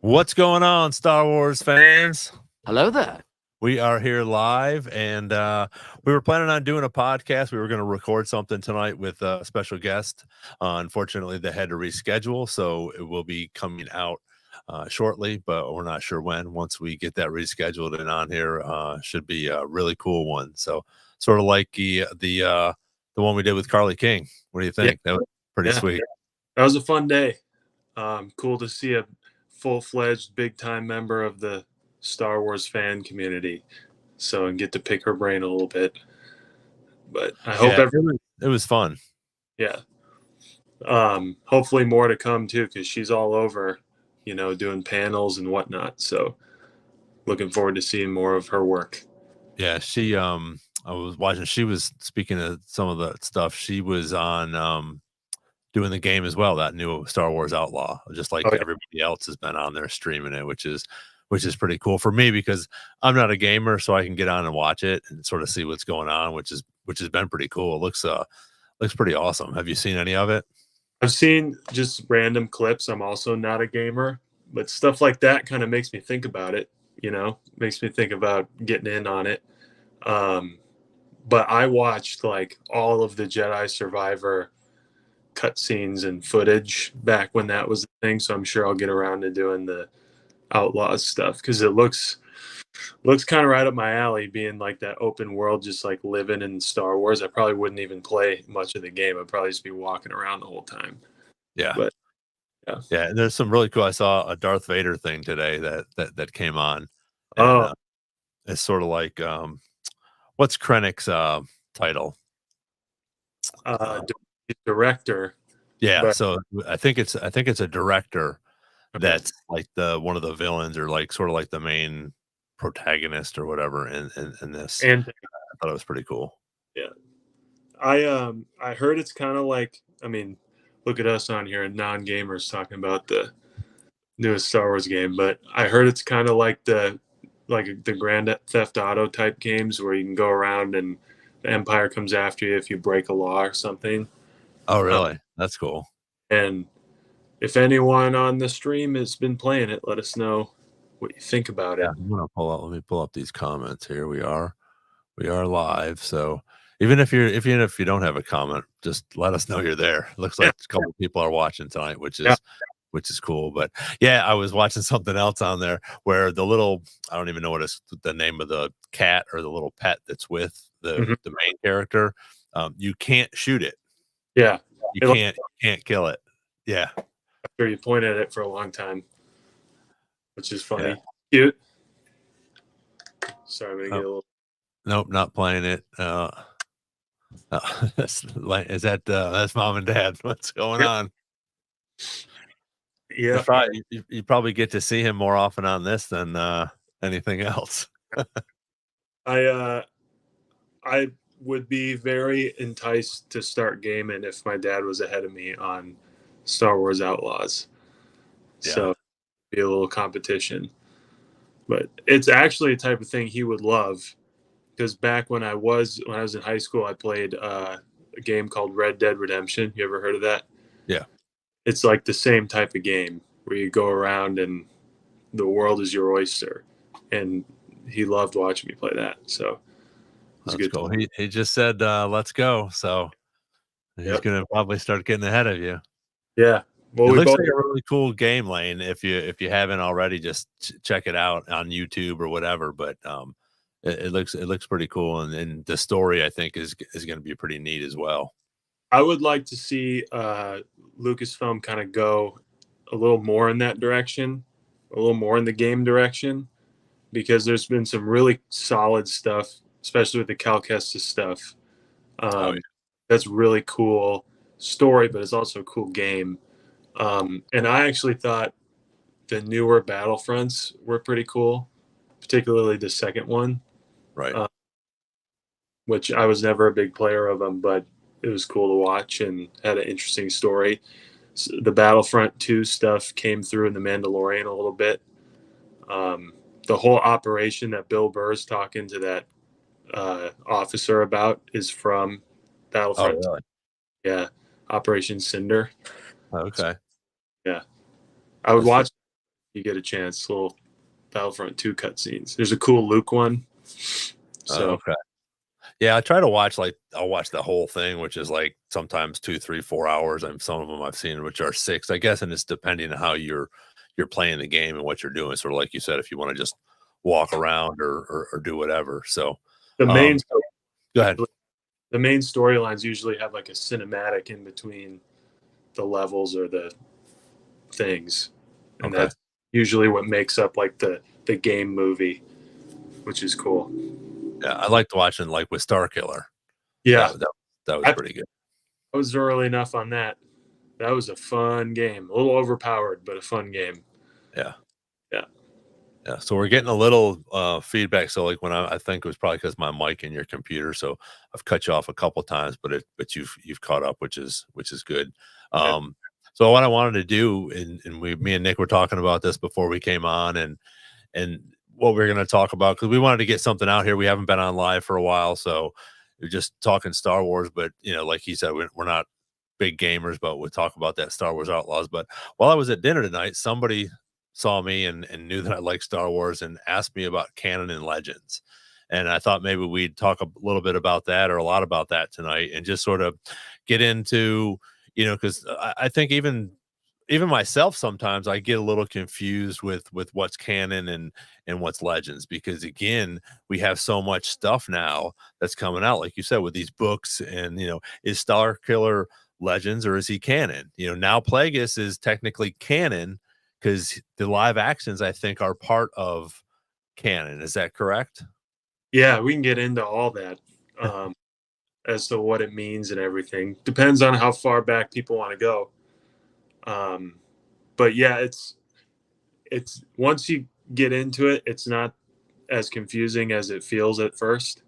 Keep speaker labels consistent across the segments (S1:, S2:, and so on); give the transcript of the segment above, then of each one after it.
S1: What's going on, Star Wars fans?
S2: Hello there.
S1: We are here live, and we were planning on doing a podcast. We were going to record something tonight with a special guest. Unfortunately, they had to reschedule, so it will be coming out shortly, but we're not sure when. Once we get that rescheduled and on here, should be a really cool one. So, sort of like the one we did with Carly King. What do you think? That was pretty sweet.
S3: That was a fun day. Cool to see a full-fledged, big-time member of the Star Wars fan community. So, and get to pick her brain a little bit. But I hope
S1: it was fun.
S3: Yeah. Hopefully more to come too, because she's all over, doing panels and whatnot. So, looking forward to seeing more of her work.
S1: Yeah, she I was watching. She was speaking of some of the stuff. She was on doing the game as well. That new Star Wars Outlaw, just like everybody else has been on there streaming it, which is pretty cool for me because I'm not a gamer, so I can get on and watch it and sort of see what's going on, which has been pretty cool. It looks pretty awesome. Have you seen any of it?
S3: I've seen just random clips. I'm also not a gamer, but stuff like that kind of makes me think about it. Makes me think about getting in on it. But I watched like all of the Jedi Survivor cutscenes and footage back when that was the thing, so I'm sure I'll get around to doing the Outlaws stuff because it looks kind of right up my alley, being like that open world, just like living in Star Wars. I probably wouldn't even play much of the game. I'd probably just be walking around the whole time.
S1: Yeah.
S3: But
S1: yeah, and there's some really cool. I saw a Darth Vader thing today that came on. And, it's sort of like what's Krennic's title?
S3: Director.
S1: Yeah, so I think it's a director that's like one of the villains or like sort of like the main protagonist or whatever in this.
S3: And
S1: I thought it was pretty cool.
S3: Yeah. I heard it's kind of like, I mean, look at us on here and non-gamers talking about the newest Star Wars game, but I heard it's kind of like the Grand Theft Auto type games where you can go around and the Empire comes after you if you break a law or something.
S1: Oh, really? That's cool.
S3: And if anyone on the stream has been playing it, let us know what you think about it.
S1: I'm gonna let me pull up these comments here. We are live, so even if you don't have a comment, just let us know you're there. Looks like a couple of people are watching tonight, which is cool. But yeah, I was watching something else on there where the little, I don't even know what is the name of the cat or the little pet that's with the main character. You can't shoot it.
S3: Yeah.
S1: You can't kill it. Yeah.
S3: After you point at it for a long time, which is funny. Yeah. Cute. Sorry, I'm gonna get a little.
S1: Nope, not playing it. That's mom and dad. What's going on?
S3: Yeah,
S1: you probably get to see him more often on this than anything else.
S3: I would be very enticed to start gaming if my dad was ahead of me on Star Wars Outlaws. Yeah. So be a little competition. But it's actually a type of thing he would love, because back when I was in high school, I played a game called Red Dead Redemption. You ever heard of that?
S1: Yeah.
S3: It's like the same type of game where you go around and the world is your oyster. And he loved watching me play that. So
S1: that's good. Cool. He just said, let's go. So he's going to probably start getting ahead of you.
S3: Yeah.
S1: Well, it looks like a really cool game, Lane. If you haven't already, just check it out on YouTube or whatever. But it looks pretty cool, and the story I think is going to be pretty neat as well.
S3: I would like to see Lucasfilm kind of go a little more in that direction, a little more in the game direction, because there's been some really solid stuff, especially with the Cal Kestis stuff. That's really cool story, but it's also a cool game. And I actually thought the newer Battlefronts were pretty cool, particularly the second one.
S1: Right.
S3: Which I was never a big player of them, but it was cool to watch and had an interesting story. So the Battlefront 2 stuff came through in The Mandalorian a little bit. The whole operation that Bill Burr's talking to that officer about is from Battlefront.
S1: Oh, really?
S3: Yeah. Operation Cinder.
S1: Okay.
S3: Yeah. I would watch you get a chance. Little Battlefront 2 cutscenes. There's a cool Luke one.
S1: Oh,
S3: So
S1: okay. Yeah, I try to watch I'll watch the whole thing, which is like sometimes 2, 3, 4 hours. And some of them I've seen which are 6, I guess, and it's depending on how you're playing the game and what you're doing. Sort of like you said, if you want to just walk around or do whatever. So,
S3: the main
S1: so go ahead.
S3: the main storylines usually have like a cinematic in between the levels or the things, and
S1: Okay.
S3: that's usually what makes up like the game movie, which is cool.
S1: Yeah, I liked watching like with Star Killer.
S3: Yeah,
S1: That was
S3: I,
S1: pretty good.
S3: I was early enough on that. That was a fun game. A little overpowered, but a fun game.
S1: Yeah.
S3: Yeah.
S1: Yeah, so we're getting a little feedback. So like when I think it was probably because my mic in your computer. So I've cut you off a couple times, but you've caught up, which is good.
S3: Yeah.
S1: So what I wanted to do, and me and Nick were talking about this before we came on, and what we're going to talk about, because we wanted to get something out here. We haven't been on live for a while, so we're just talking Star Wars. But like he said, we're not big gamers, but we'll talk about that Star Wars Outlaws. But while I was at dinner tonight, somebody saw me and knew that I like Star Wars and asked me about canon and legends. And I thought maybe we'd talk a little bit about that, or a lot about that tonight, and just sort of get into, because I think even myself, sometimes I get a little confused with what's canon and what's legends, because again, we have so much stuff now that's coming out, like you said, with these books. And is Star Killer legends or is he canon? Now Plagueis is technically canon because the live actions, I think, are part of canon. Is that correct?
S3: Yeah, we can get into all that, as to what it means and everything. Depends on how far back people want to go. But yeah, it's once you get into it, it's not as confusing as it feels at first.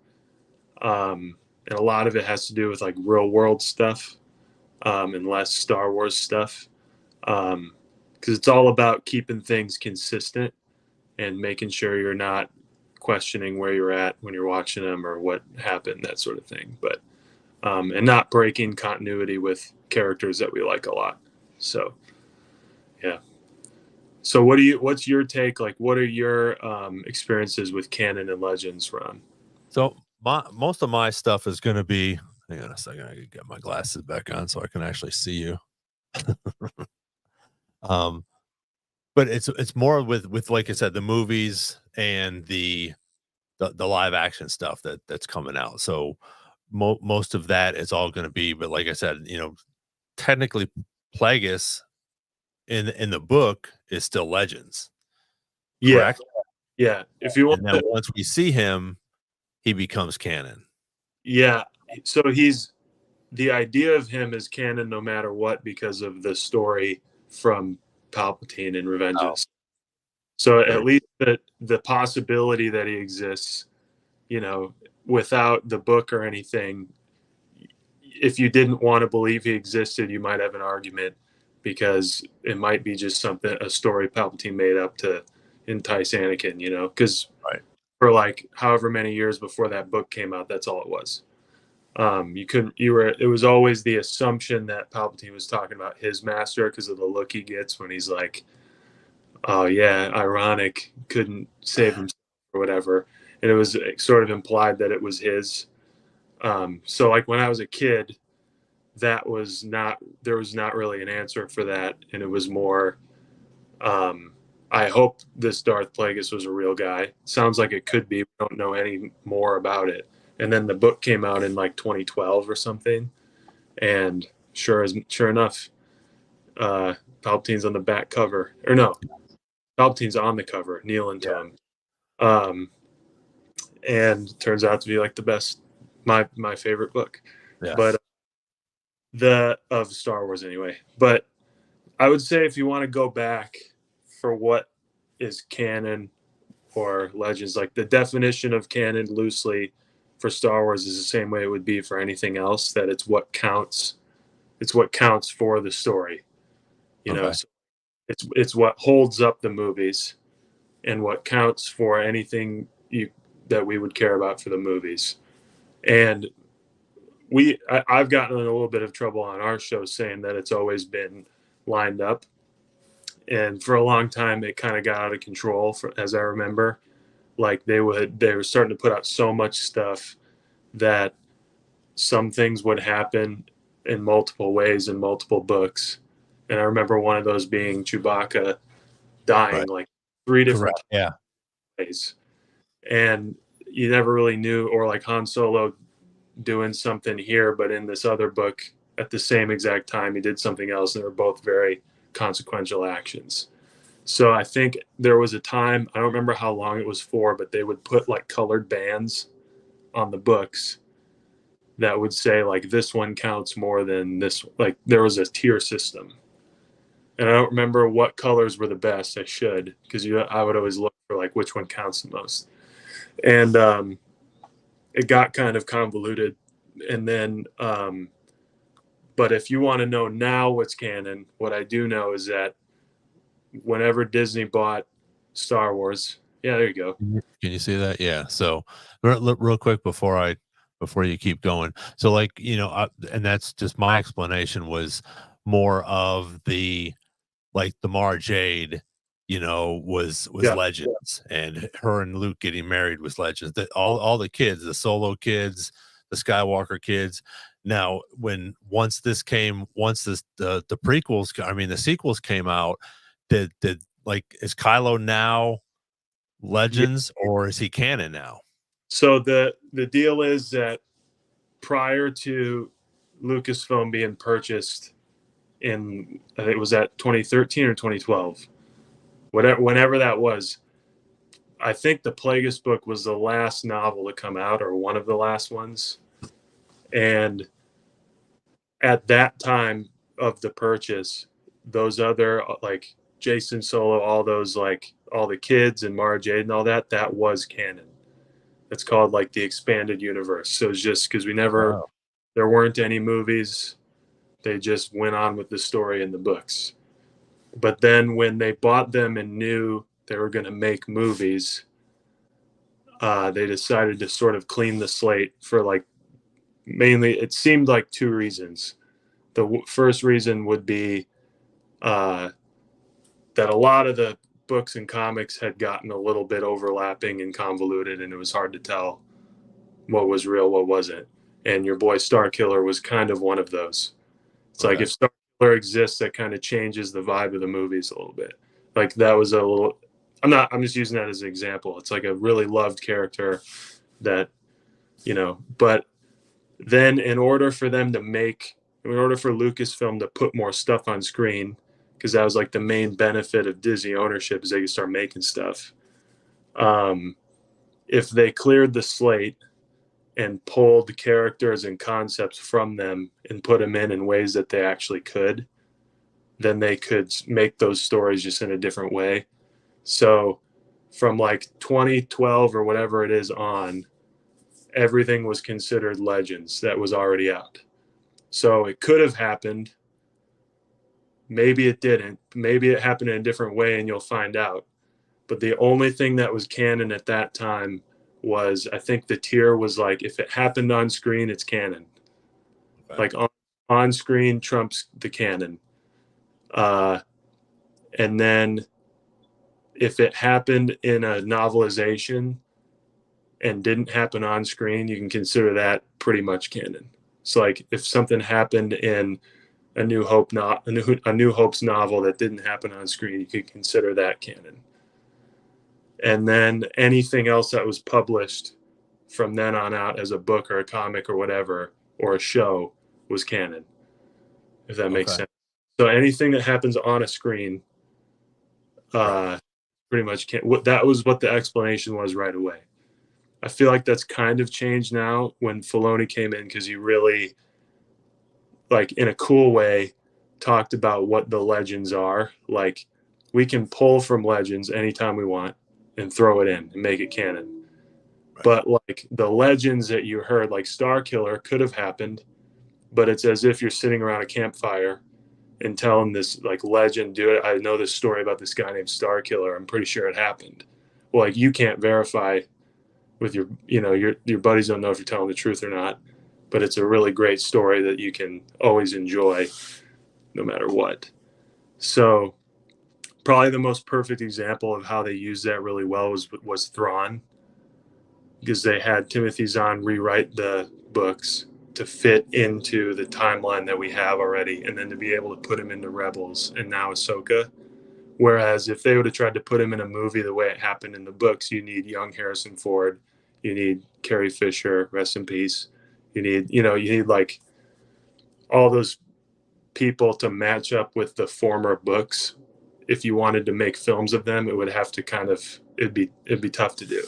S3: And a lot of it has to do with like real world stuff, and less Star Wars stuff. Because it's all about keeping things consistent and making sure you're not questioning where you're at when you're watching them or what happened, that sort of thing. But and not breaking continuity with characters that we like a lot. So yeah. So what's your take? Like, what are your experiences with canon and legends, Ron?
S1: So most of my stuff is going to be. Hang on a second. I can get my glasses back on so I can actually see you. um, but it's more with like I said, the movies and the live action stuff that's coming out. So most of that is all going to be. But like I said, technically, Plagueis in the book is still legends,
S3: Yeah,
S1: correct?
S3: yeah. If you want
S1: And then
S3: to,
S1: once we see him, he becomes canon.
S3: yeah. So the idea of him is canon no matter what because of the story from Palpatine in
S1: Oh,
S3: Revenges. So
S1: very
S3: at least the possibility that he exists, you know, without the book or anything, if you didn't want to believe he existed, you might have an argument because it might be just a story Palpatine made up to entice Anakin, because
S1: right.
S3: for like however many years before that book came out, that's all it was. It was always the assumption that Palpatine was talking about his master because of the look he gets when he's like, oh yeah, ironic, couldn't save himself or whatever. And it was sort of implied that it was his. So like when I was a kid, there was not really an answer for that. And it was more, I hope this Darth Plagueis was a real guy. Sounds like it could be. We don't know any more about it. And then the book came out in like 2012 or something. And sure enough, Palpatine's on the back cover. Or no, Palpatine's on the cover, kneeling to him. And turns out to be like the best, my favorite book.
S1: Yeah.
S3: But the of Star Wars anyway. But I would say if you want to go back for what is canon or legends, like the definition of canon loosely for Star Wars is the same way it would be for anything else, that it's what counts. It's what counts for the story.
S1: Okay.
S3: So it's what holds up the movies and what counts for anything that we would care about for the movies. And I've gotten in a little bit of trouble on our show saying that it's always been lined up. And for a long time, it kind of got out of control, as I remember. Like they were starting to put out so much stuff that some things would happen in multiple ways in multiple books. And I remember one of those being Chewbacca dying
S1: Right.
S3: like 3 different
S1: Correct. Yeah.
S3: ways. And you never really knew, or like Han Solo doing something here, but in this other book at the same exact time, he did something else. And they were both very consequential actions. So I think there was a time, I don't remember how long it was for, but they would put like colored bands on the books that would say like this one counts more than this. Like there was a tier system. And I don't remember what colors were the best. I should, because I would always look for like which one counts the most. And it got kind of convoluted. And then, but if you want to know now what's canon, what I do know is that whenever Disney bought Star Wars, yeah, there you go.
S1: Can you see that? Yeah. So real quick before you keep going. So like, and that's just my explanation was more of the like the Mara Jade, was
S3: Yeah.
S1: Legends, and her and Luke getting married was Legends. That all the kids, the Solo kids, the Skywalker kids. Now, once the prequels, I mean the sequels came out, did like is Kylo now
S3: Yeah.
S1: Legends or is he canon now?
S3: So the deal is that prior to Lucasfilm being purchased in, I think it was at 2013 or 2012, whenever that was. I think the Plagueis book was the last novel to come out, or one of the last ones. And at that time of the purchase, those other like Jason Solo, all those like all the kids and Mara Jade and all that, that was canon. It's called like the expanded universe. So it's just because
S1: Wow.
S3: there weren't any movies, they just went on with the story in the books. But then when they bought them and knew they were going to make movies, they decided to sort of clean the slate for like mainly, it seemed like two reasons. The first reason would be uh, that a lot of the books and comics had gotten a little bit overlapping and convoluted, and it was hard to tell what was real, what wasn't. And your boy Starkiller was kind of one of those. It's like
S1: Okay.
S3: if Starkiller exists, that kind of changes the vibe of the movies a little bit. Like that was a little. I'm just using that as an example. It's like a really loved character that, but then in order for Lucasfilm to put more stuff on screen, because that was like the main benefit of Disney ownership is they could start making stuff. If they cleared the slate and pulled characters and concepts from them and put them in ways that they actually could, then they could make those stories just in a different way. So from like 2012 or whatever it is on, everything was considered Legends that was already out. So it could have happened. Maybe it didn't. Maybe it happened in a different way, and you'll find out. But the only thing that was canon at that time was, I think the tier was like, if it happened on screen, it's canon.
S1: Okay.
S3: Like on screen trumps the canon. And then if it happened in a novelization and didn't happen on screen, you can consider that pretty much canon. So like if something happened in a New Hope's novel that didn't happen on screen, you could consider that canon. And then anything else that was published from then on out as a book or a comic or whatever, or a show, was canon, if that makes
S1: Okay.
S3: sense. So anything that happens on a screen,
S1: Right.
S3: pretty much can't. That was what the explanation was right away. I feel like that's kind of changed now when Filoni came in, because he really, like in a cool way, talked about what the legends are. Like we can pull from legends anytime we want and throw it in and make it canon.
S1: Right.
S3: But like the legends that you heard, like Starkiller, could have happened, but it's as if you're sitting around a campfire and telling this like legend, dude, I know this story about this guy named Starkiller. I'm pretty sure it happened. Well, like you can't verify with your buddies don't know if you're telling the truth or not, but it's a really great story that you can always enjoy no matter what. So probably the most perfect example of how they used that really well was Thrawn, because they had Timothy Zahn rewrite the books to fit into the timeline that we have already, and then to be able to put him into Rebels and now Ahsoka. Whereas if they would have tried to put him in a movie the way it happened in the books, you need young Harrison Ford, you need Carrie Fisher, rest in peace. You need like all those people to match up with the former books. If you wanted to make films of them, it would have to it'd be tough to do.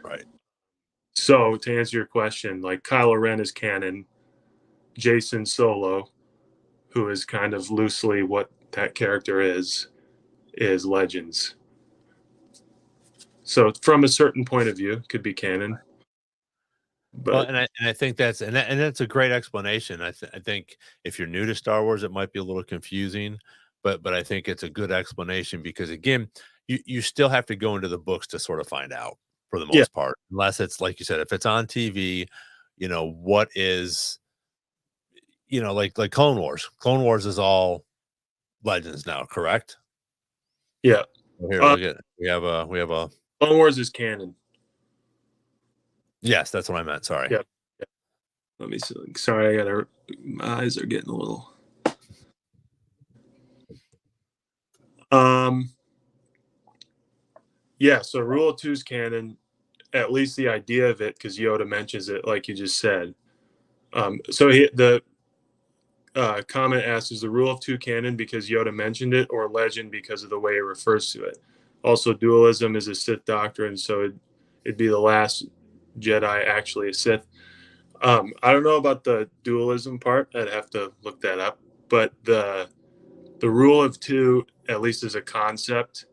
S1: Right.
S3: So to answer your question, like Kylo Ren is canon, Jason Solo, who is kind of loosely what that character is Legends. So from a certain point of view, could be canon. But
S1: Well, and I think that's that's a great explanation. I think if you're new to Star Wars, it might be a little confusing, but I think it's a good explanation because again, you still have to go into the books to sort of find out for the
S3: yeah,
S1: most part, unless it's like you said, if it's on TV, what is like Clone Wars. Clone Wars is all Legends now, correct?
S3: yeah.
S1: Here, look at we have a
S3: Clone Wars is canon.
S1: yes, that's what I meant. Sorry.
S3: Yep. Yeah. Let me see. Sorry, my eyes are getting a little. Yeah, so Rule of Two is canon, at least the idea of it, because Yoda mentions it, like you just said. So the comment asks, is the Rule of Two canon because Yoda mentioned it, or legend because of the way it refers to it? Also, dualism is a Sith doctrine, so it'd be the last Jedi actually a Sith. I don't know about the dualism part. I'd have to look that up. But the Rule of Two, at least as a concept,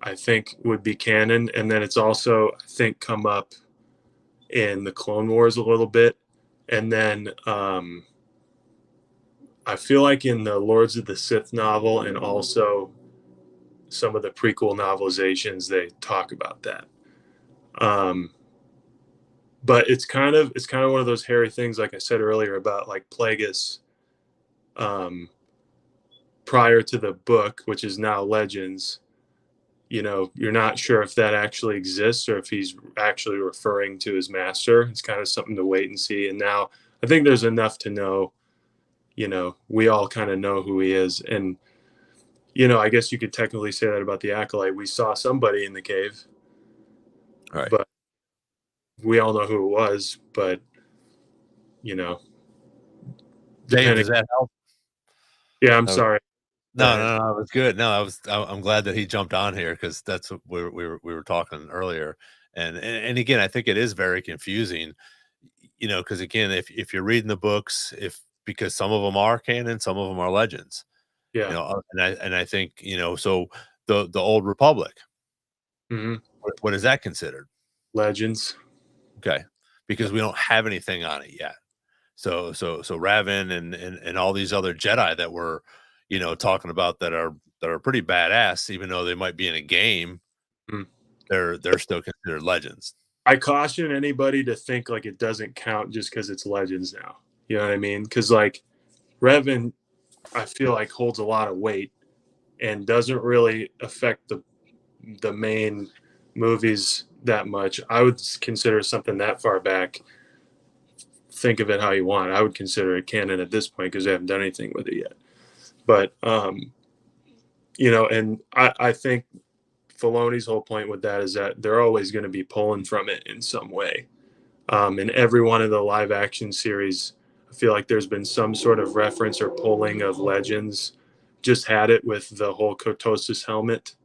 S3: I think would be canon. And then it's also, I think, come up in the Clone Wars a little bit. And then I feel like in the Lords of the Sith novel and also some of the prequel novelizations, they talk about that. But it's kind of one of those hairy things, like I said earlier, about like Plagueis prior to the book, which is now Legends. You're not sure if that actually exists or if he's actually referring to his master. It's kind of something to wait and see. And now I think there's enough to know, we all kind of know who he is. And, I guess you could technically say that about the Acolyte. We saw somebody in the cave,
S1: Right.
S3: but we all know who it was. But,
S1: Dave,
S3: depending.
S1: does that help?
S3: Yeah, I'm sorry.
S1: No, it was good. No, I'm glad that he jumped on here because that's what we were talking earlier. And again, I think it is very confusing, because again, if you're reading the books, because some of them are canon, some of them are legends,
S3: Yeah.
S1: and I think, so the Old Republic,
S3: Mm-hmm.
S1: what is that considered?
S3: Legends.
S1: Okay, because we don't have anything on it yet. So Raven and all these other Jedi that we're, talking about that are pretty badass, even though they might be in a game, they're still considered legends.
S3: I caution anybody to think like it doesn't count just because it's Legends now. You know what I mean? Because like Revan, I feel like holds a lot of weight and doesn't really affect the main movies that much. I would consider something that far back. Think of it how you want. I would consider it canon at this point because they haven't done anything with it yet. But and I think Filoni's whole point with that is that they're always going to be pulling from it in some way. In every one of the live action series, I feel like there's been some sort of reference or pulling of Legends. Just had it with the whole Kotosis helmet,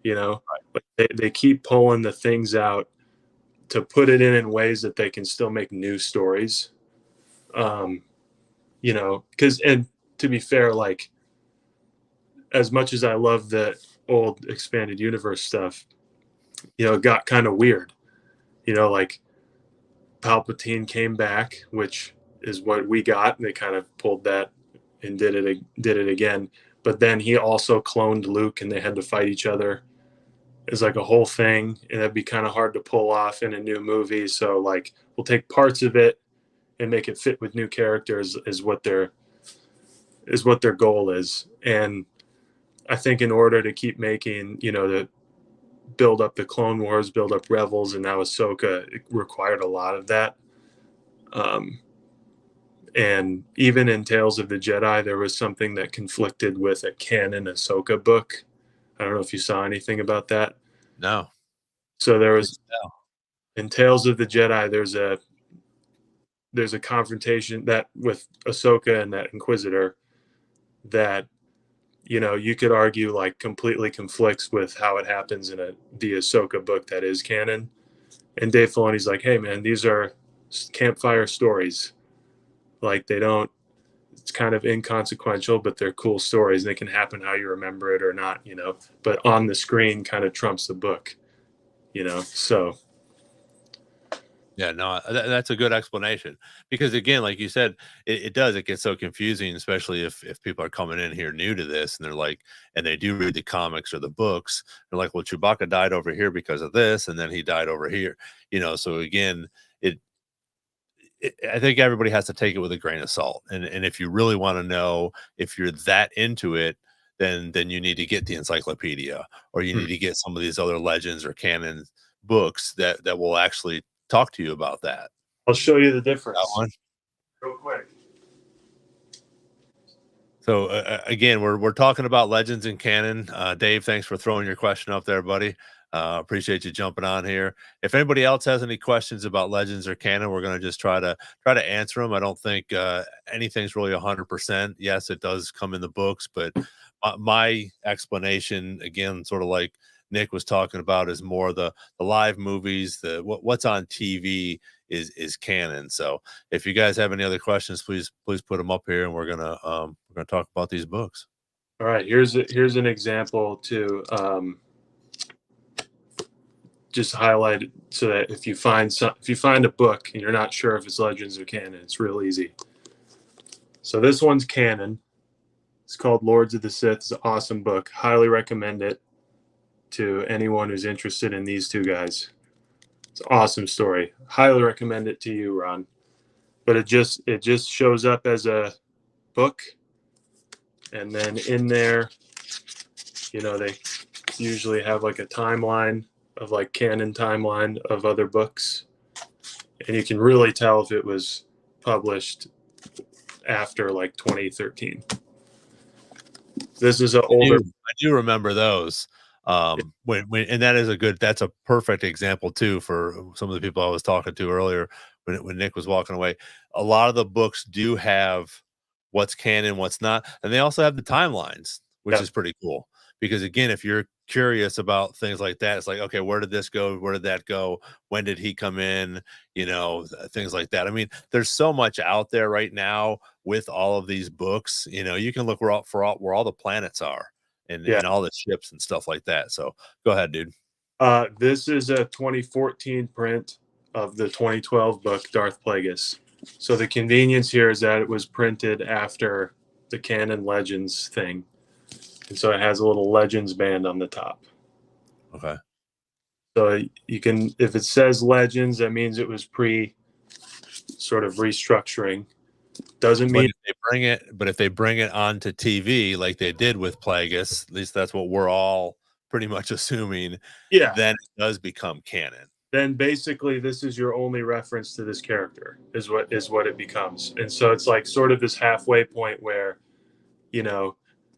S3: But they keep pulling the things out to put it in ways that they can still make new stories. Because, and to be fair, like, as much as I love the old expanded universe stuff, it got kind of weird, like Palpatine came back, which is what we got. They kind of pulled that and did it again. But then he also cloned Luke and they had to fight each other. It's like a whole thing. And that'd be kind of hard to pull off in a new movie. So like we'll take parts of it and make it fit with new characters is what their goal is. And I think in order to keep making, to build up the Clone Wars, build up Rebels, and now Ahsoka, it required a lot of that. And even in Tales of the Jedi, there was something that conflicted with a canon Ahsoka book. I don't know if you saw anything about that.
S1: No.
S3: So there was in Tales of the Jedi, there's a confrontation that with Ahsoka and that Inquisitor that you could argue like completely conflicts with how it happens in the Ahsoka book that is canon. And Dave Filoni's like, hey man, these are campfire stories. Like it's kind of inconsequential, but they're cool stories and they can happen how you remember it or not, but on the screen kind of trumps the book, so.
S1: Yeah, no, that's a good explanation because again, like you said, it gets so confusing, especially if people are coming in here new to this and they're like, and they do read the comics or the books, they're like, well, Chewbacca died over here because of this, and then he died over here, So again, I think everybody has to take it with a grain of salt, and if you really want to know if you're that into it, then you need to get the encyclopedia or you need to get some of these other legends or canon books that will actually talk to you about that.
S3: I'll show you the difference.
S1: That one?
S3: Real quick.
S1: So again, we're talking about legends and canon. Dave, thanks for throwing your question up there, buddy. Appreciate you jumping on here. If anybody else has any questions about legends or canon, we're going to just try to answer them. I don't think anything's really 100%. Yes, it does come in the books, but my explanation, again, sort of like Nick was talking about, is more the live movies, what's on TV is canon. So if you guys have any other questions, please put them up here, and we're gonna talk about these books.
S3: All right, here's an example to just highlight it so that if you find a book and you're not sure if it's legends or canon, it's real easy. So this one's canon. It's called Lords of the Sith. It's an awesome book. Highly recommend it to anyone who's interested in these two guys. It's an awesome story. Highly recommend it to you, Ron. But it just shows up as a book, and then in there, they usually have like a timeline of like canon timeline of other books, and you can really tell if it was published after like 2013. This is an older.
S1: I do remember those. When and that's a perfect example too for some of the people I was talking to earlier when Nick was walking away. A lot of the books do have what's canon, what's not, and they also have the timelines, which is pretty cool. Because again, if you're curious about things like that, it's like, okay, where did this go? Where did that go? When did he come in? Things like that. I mean, there's so much out there right now with all of these books. You can look where all the planets are and all the ships and stuff like that. So go ahead, dude.
S3: This is a 2014 print of the 2012 book Darth Plagueis. So the convenience here is that it was printed after the canon legends thing. And so it has a little legends band on the top.
S1: Okay.
S3: So you can, if it says legends, that means it was pre sort of restructuring. Doesn't mean
S1: if they bring it onto TV like they did with Plagueis, at least that's what we're all pretty much assuming.
S3: Yeah.
S1: Then it does become canon.
S3: Then basically this is your only reference to this character is what it becomes. And so it's like sort of this halfway point where,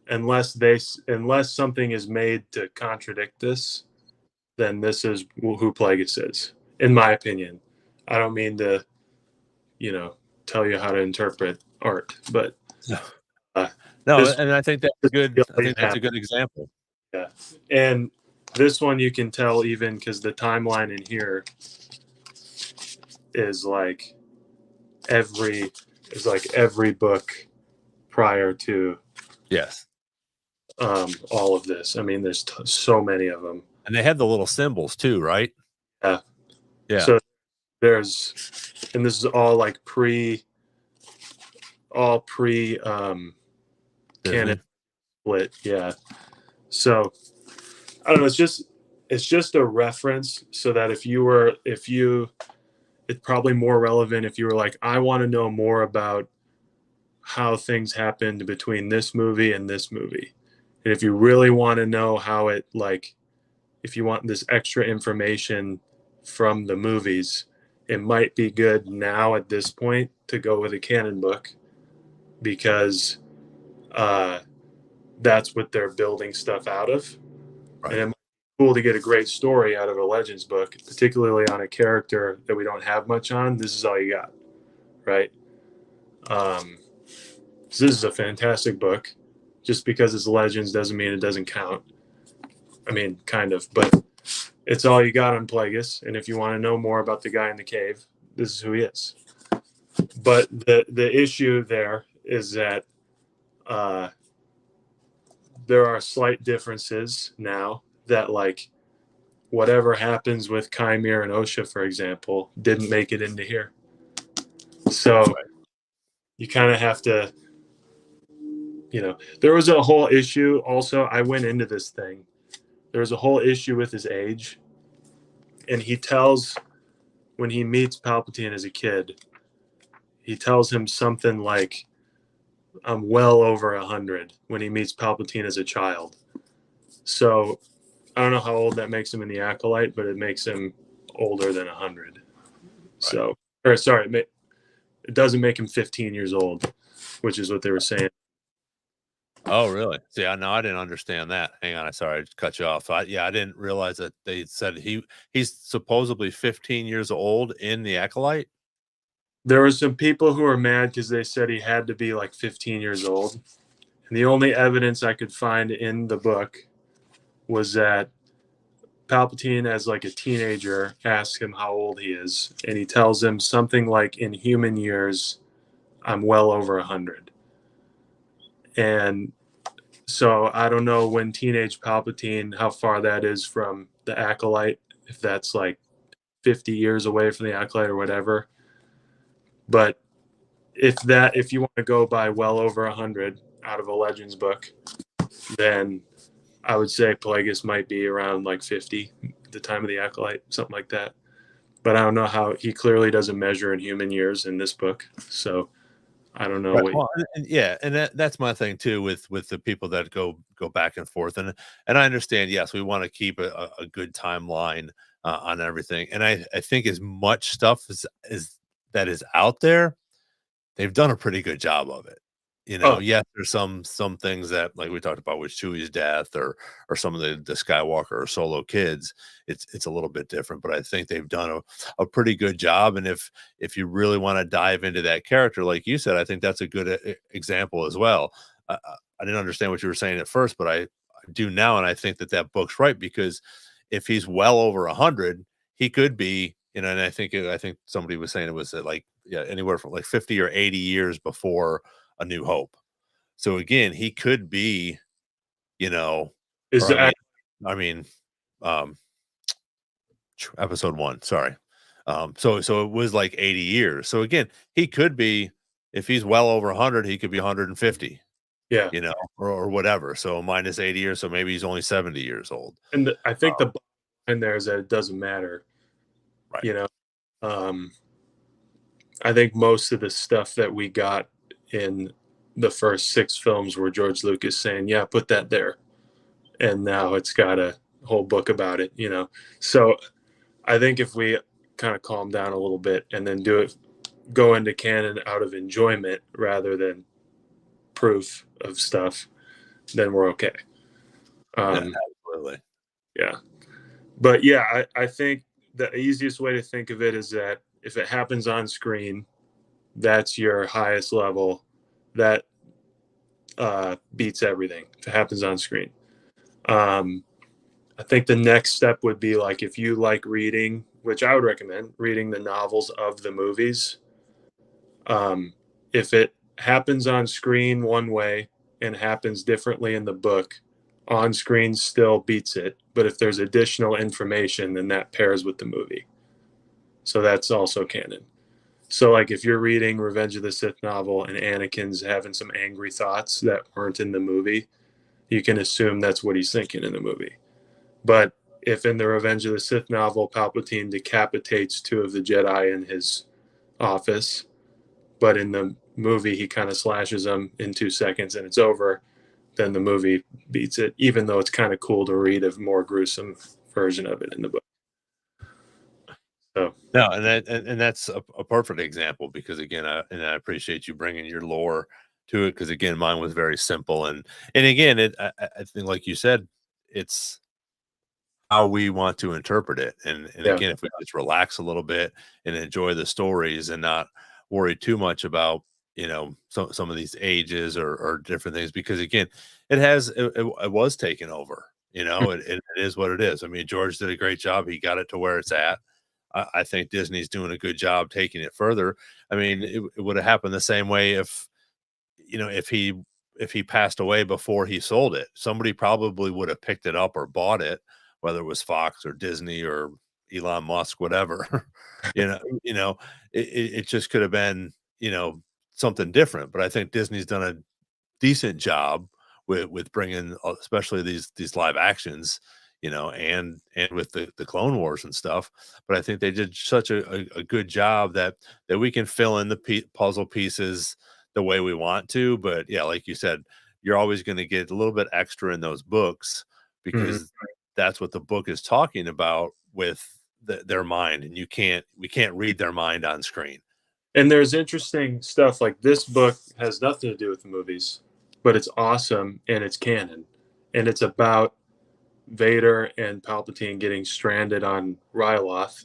S3: unless something is made to contradict this, then this is who Plagueis is, in my opinion. I don't mean to, tell you how to interpret art, but
S1: and I think that's good. I think that's a good example.
S3: Yeah, and this one you can tell even because the timeline in here is like every book prior to all of this. I mean, there's so many of them,
S1: and they have the little symbols too, right?
S3: Yeah. So and this is all like pre canon split. Yeah. So I don't know. It's just a reference so that it's probably more relevant if you were like, I want to know more about how things happened between this movie and this movie. And if you really want to know how it, like, if you want this extra information from the movies, it might be good now at this point to go with a canon book, because uh, that's what they're building stuff out of. And
S1: Right.
S3: it might be cool to get a great story out of a Legends book, particularly on a character that we don't have much on. This is all you got, right? So this is a fantastic book. Just because it's Legends doesn't mean it doesn't count. I mean, kind of, but it's all you got on Plagueis. And if you want to know more about the guy in the cave, this is who he is. But the issue there is that there are slight differences now, that, like, whatever happens with Chimere and Osha, for example, didn't make it into here. So you kind of have to, there was a whole issue also. I went into this thing. There was a whole issue with his age. And he tells, when he meets Palpatine as a kid, he tells him something like, I'm well over 100 when he meets Palpatine as a child. So I don't know how old that makes him in the Acolyte, but it makes him older than 100. Right. So, or sorry, it doesn't make him 15 years old, which is what they were saying.
S1: Oh, really? See, no, I didn't understand that. Hang on, sorry, I just cut you off. I didn't realize that they said he's supposedly 15 years old in the Acolyte.
S3: There were some people who were mad because they said he had to be like 15 years old. And the only evidence I could find in the book was that Palpatine, as like a teenager, asks him how old he is. And he tells him something like, in human years, I'm well over 100. And so I don't know when teenage Palpatine, how far that is from the Acolyte, if that's like 50 years away from the Acolyte or whatever. But if you want to go by well over 100 out of a Legends book, then I would say Plagueis might be around like 50 at the time of the Acolyte, something like that. But I don't know how. He clearly doesn't measure in human years in this book, so I don't know.
S1: Right.
S3: What
S1: Well, and yeah, and that's my thing too with the people that go back and forth, and I understand. Yes, we want to keep a good timeline on everything, and I think as much stuff as that is out there, they've done a pretty good job of it.
S3: Oh,
S1: Yes, there's some things that, like we talked about with Chewie's death, or some of the Skywalker or Solo kids, it's a little bit different, but I think they've done a pretty good job. And if you really want to dive into that character, like you said, I think that's a good example as well. I didn't understand what you were saying at first, but I do now, and I think that book's right, because if he's well over 100, he could be, and I think somebody was saying it was like, yeah, anywhere from like 50 or 80 years before A New Hope. So again, he could be,
S3: is
S1: or
S3: the
S1: I mean, um, episode 1, sorry. So it was like 80 years. So again, he could be, if he's well over 100, he could be 150,
S3: yeah,
S1: or whatever. So minus 80 years, so maybe he's only 70 years old.
S3: and I think the
S1: Um,
S3: bottom line there is that it doesn't matter.
S1: right.
S3: You know, um, I think most of the stuff that we got in the first 6 films were George Lucas saying, "Yeah, put that there," and now it's got a whole book about it. So I think if we kind of calm down a little bit and then go into canon out of enjoyment rather than proof of stuff, then we're okay.
S1: Yeah,
S3: Um,
S1: absolutely.
S3: yeah, but yeah, I think the easiest way to think of it is that if it happens on screen, that's your highest level. That beats everything if it happens on screen. Um, I think the next step would be, like, if you like reading, which I would recommend, reading the novels of the movies. If it happens on screen one way and happens differently in the book, on screen still beats it. But if there's additional information, then that pairs with the movie. So that's also canon. So, like, if you're reading Revenge of the Sith novel and Anakin's having some angry thoughts that weren't in the movie, you can assume that's what he's thinking in the movie. But if in the Revenge of the Sith novel, Palpatine decapitates 2 of the Jedi in his office, but in the movie he kind of slashes them in 2 seconds and it's over, then the movie beats it, even though it's kind of cool to read a more gruesome version of it in the book. So
S1: No, and that's a perfect example because again, I appreciate you bringing your lore to it because again, mine was very simple and again, I think like you said, it's how we want to interpret it. And
S3: yeah,
S1: again, if we just relax a little bit and enjoy the stories and not worry too much about some of these ages or different things, because again, it was taken over. It is what it is. I mean, George did a great job. He got it to where it's at. I think Disney's doing a good job taking it further. I mean, it would have happened the same way if he passed away before he sold it, somebody probably would have picked it up or bought it, whether it was Fox or Disney or Elon Musk, whatever. It just could have been, something different. But I think Disney's done a decent job with bringing, especially these live actions, and with the Clone Wars and stuff. But I think they did such a good job that we can fill in the puzzle pieces the way we want to. But yeah, like you said, you're always going to get a little bit extra in those books
S3: mhm.
S1: because that's what the book is talking about with their mind, and we can't read their mind on screen.
S3: And there's interesting stuff like this book has nothing to do with the movies, but it's awesome and it's canon, and it's about Vader and Palpatine getting stranded on Ryloth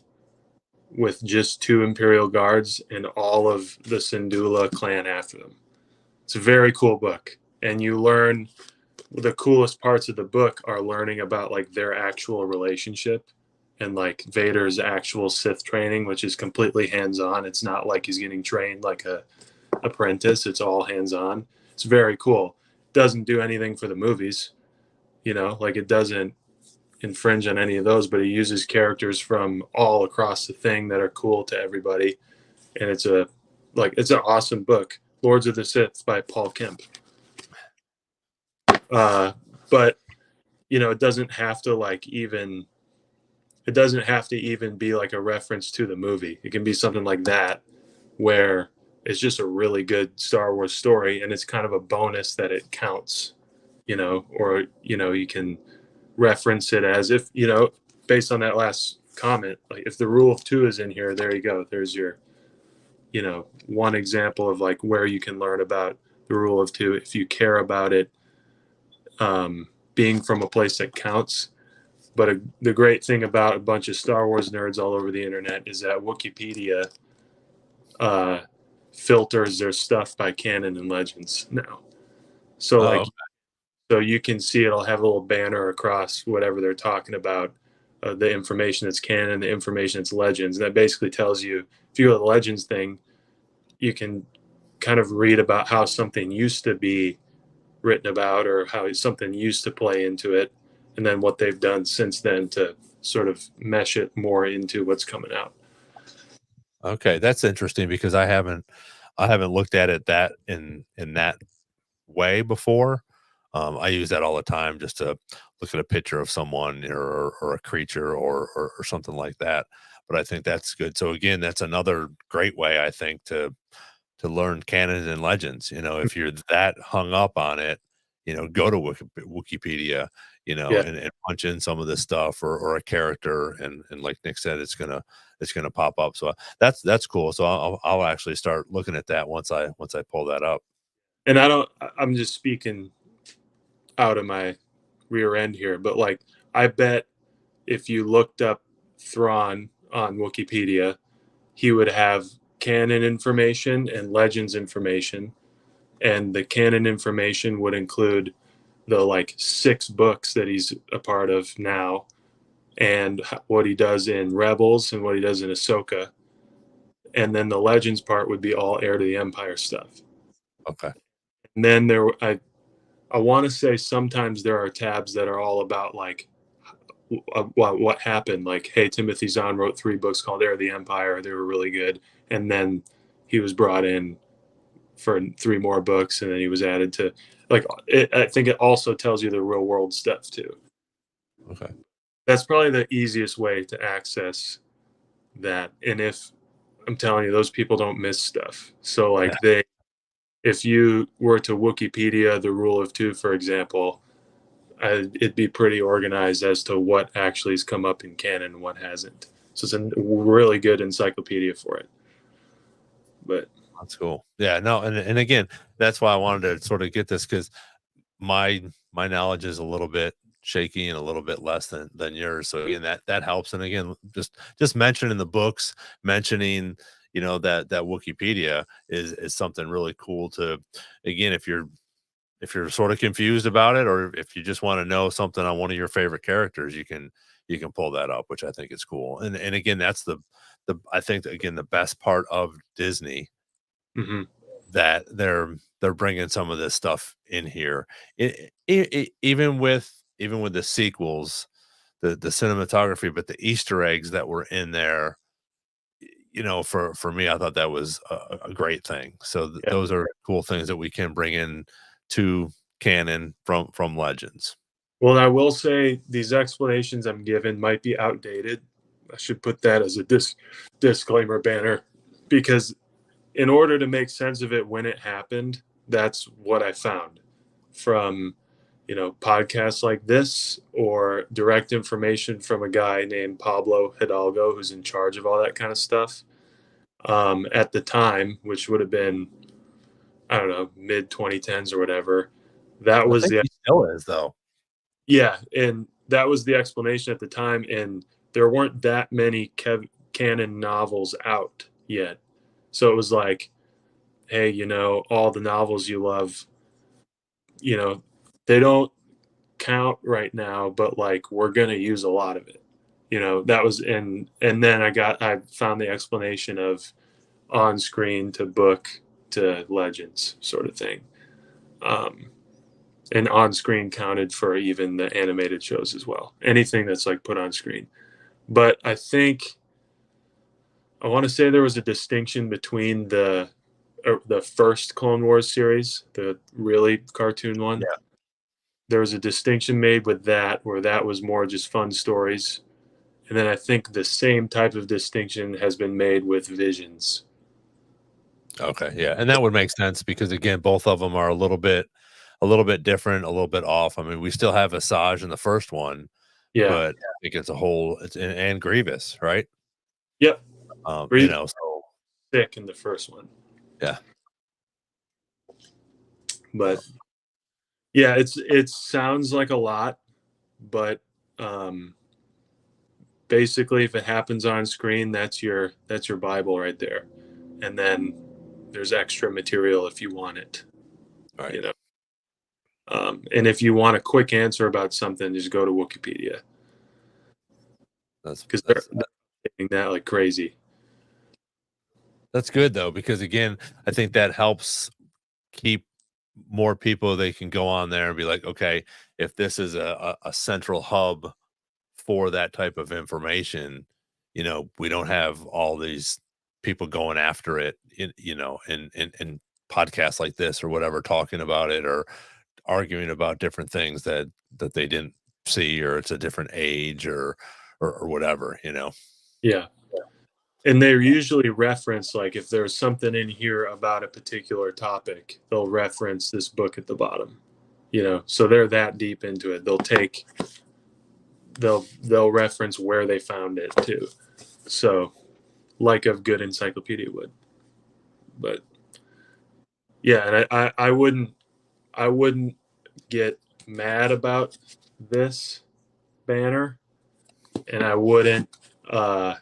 S3: with just two Imperial guards and all of the Syndulla clan after them. It's a very cool book, and you learn the coolest parts of the book are learning about like their actual relationship and like Vader's actual Sith training, which is completely hands-on. It's not like he's getting trained like a apprentice. It's all hands-on. It's very cool. Doesn't do anything for the movies, like it doesn't infringe on any of those, but he uses characters from all across the thing that are cool to everybody. And it's an awesome book. Lords of the Sith by Paul Kemp. But it doesn't have to even be like a reference to the movie. It can be something like that where it's just a really good Star Wars story and it's kind of a bonus that it counts, or you can reference it as if, based on that last comment, like if the rule of two is in here, there you go. There's your, one example of like where you can learn about the rule of two if you care about it being from a place that counts. But the great thing about a bunch of Star Wars nerds all over the internet is that Wikipedia filters their stuff by canon and legends now. So like,
S1: Oh,
S3: so you can see it'll have a little banner across whatever they're talking about, the information that's canon, the information that's legends. And that basically tells you if you go to the legends thing, you can kind of read about how something used to be written about or how something used to play into it, and then what they've done since then to sort of mesh it more into what's coming out.
S1: okay, that's interesting because I haven't looked at it that in that way before. I use that all the time just to look at a picture of someone or a creature or something like that. But I think that's good. So again, that's another great way I think to learn canon and legends. If you're that hung up on it, go to Wikipedia,
S3: Yeah.
S1: and punch in some of this stuff or a character, and like Nick said, it's gonna pop up. So that's cool. So I'll actually start looking at that once I pull that up.
S3: And I'm just speaking out of my rear end here, but like, I bet if you looked up Thrawn on Wikipedia, he would have canon information and legends information. And the canon information would include the like 6 books that he's a part of now and what he does in Rebels and what he does in Ahsoka. And then the legends part would be all heir to the Empire stuff.
S1: Okay.
S3: And then I want to say sometimes there are tabs that are all about like what happened. Like, hey, Timothy Zahn wrote 3 books called Heir of the Empire. They were really good. And then he was brought in for 3 more books, and then he was added to like I think it also tells you the real world stuff too.
S1: Okay.
S3: That's probably the easiest way to access that. And if I'm telling you, those people don't miss stuff. So like if you were to Wikipedia the rule of two, for example, it'd be pretty organized as to what actually has come up in canon and what hasn't. So it's a really good encyclopedia for it. But
S1: That's cool. Yeah, no, and again, that's why I wanted to sort of get this, because my knowledge is a little bit shaky and a little bit less than yours. So again, that helps. And again, just mentioning the books, mentioning, that Wikipedia is something really cool to, again, if you're sort of confused about it, or if you just want to know something on one of your favorite characters, you can pull that up, which I think is cool. And again, that's the I think, again, the best part of Disney,
S3: mm-hmm.
S1: that they're bringing some of this stuff in here. Even with the sequels, the cinematography, but the Easter eggs that were in there, for me, I thought that was a great thing. So
S3: Yeah.
S1: those are cool things that we can bring in to canon from Legends.
S3: Well, I will say these explanations I'm given might be outdated. I should put that as a disclaimer banner, because in order to make sense of it when it happened, that's what I found from, podcasts like this, or direct information from a guy named Pablo Hidalgo, who's in charge of all that kind of stuff. At the time, which would have been, I don't know, mid 2010s or whatever, that
S1: I
S3: was
S1: think
S3: the
S1: he still is, though.
S3: yeah, and that was the explanation at the time, and there weren't that many canon novels out yet, so it was like, hey, all the novels you love, you know, they don't count right now, but like we're gonna use a lot of it. That was and then I found the explanation of on screen to book to Legends sort of thing. Um, and on screen counted for even the animated shows as well. Anything that's like put on screen. But I want to say there was a distinction between the first Clone Wars series, the really cartoon one.
S1: Yeah.
S3: There was a distinction made with that, where that was more just fun stories. And then I think the same type of distinction has been made with Visions.
S1: Okay, yeah, and that would make sense, because again, both of them are a little bit different, a little bit off. I mean, we still have Asajj in the first one,
S3: Yeah.
S1: but I think it's a whole it's and Grievous, right?
S3: Yep.
S1: Um, you
S3: Breathe
S1: know, so
S3: thick in the first one.
S1: yeah.
S3: But yeah, it sounds like a lot, but um, basically, if it happens on screen, that's your Bible right there. And then there's extra material if you want it.
S1: Right.
S3: You know, and if you want a quick answer about something, just go to Wikipedia,
S1: That's
S3: because they're
S1: that's
S3: doing that like crazy.
S1: that's good, though, because again, I think that helps keep more people. They can go on there and be like, okay, if this is a central hub for that type of information, we don't have all these people going after it, in podcasts like this or whatever, talking about it or arguing about different things that they didn't see, or it's a different age, or whatever.
S3: Yeah. And they're usually reference, like if there's something in here about a particular topic, they'll reference this book at the bottom. So they're that deep into it. They'll reference where they found it too. So like a good encyclopedia would. But yeah, and I wouldn't get mad about this banner, and uh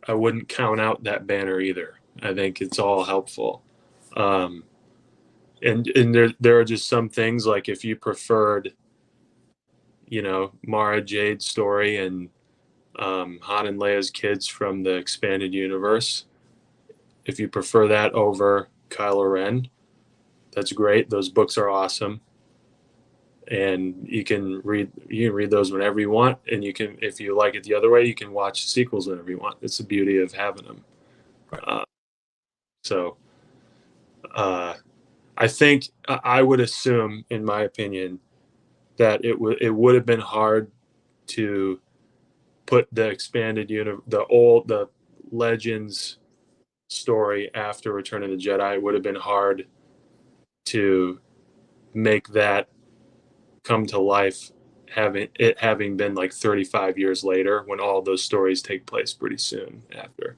S3: I wouldn't count out that banner either. I think it's all helpful. Um and there are just some things, like if you preferred, Mara Jade's story and Han and Leia's kids from the expanded universe, if you prefer that over Kylo Ren, that's great. Those books are awesome, and you can read those whenever you want, and if you like it the other way, you can watch sequels whenever you want. It's the beauty of having them.
S1: Right.
S3: So I think I would assume, in my opinion, that it would have been hard to put the expanded the Legends story after Return of the Jedi, it would have been hard to make that come to life, having been like 35 years later, when all those stories take place pretty soon after.